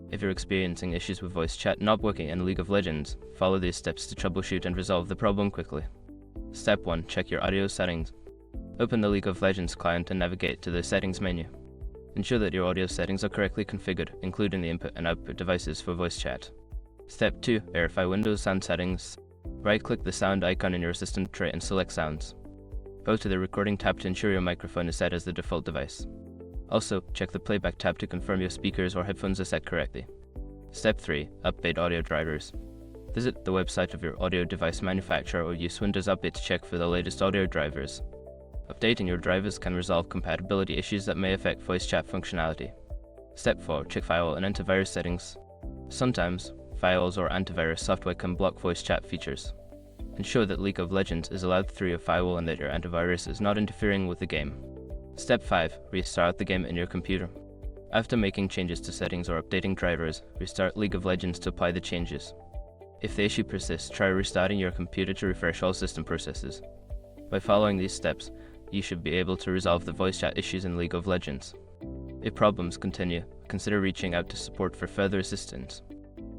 If you're experiencing issues with voice chat not working in League of Legends, follow these steps to troubleshoot and resolve the problem quickly. Step 1. Check your audio settings. Open the League of Legends client and navigate to the Settings menu. Ensure that your audio settings are correctly configured, including the input and output devices for voice chat. Step 2. Verify Windows sound settings. Right-click the sound icon in your assistant tray and select Sounds. Go to the Recording tab to ensure your microphone is set as the default device. Also, check the Playback tab to confirm your speakers or headphones are set correctly. Step 3. Update audio drivers. Visit the website of your audio device manufacturer or use Windows Update to check for the latest audio drivers. Updating your drivers can resolve compatibility issues that may affect voice chat functionality. Step 4. Check firewall and antivirus settings. Sometimes, firewalls or antivirus software can block voice chat features. Ensure that League of Legends is allowed through your firewall and that your antivirus is not interfering with the game. Step 5. Restart the game in your computer. After making changes to settings or updating drivers, restart League of Legends to apply the changes. If the issue persists, try restarting your computer to refresh all system processes. By following these steps, you should be able to resolve the voice chat issues in League of Legends. If problems continue, consider reaching out to support for further assistance.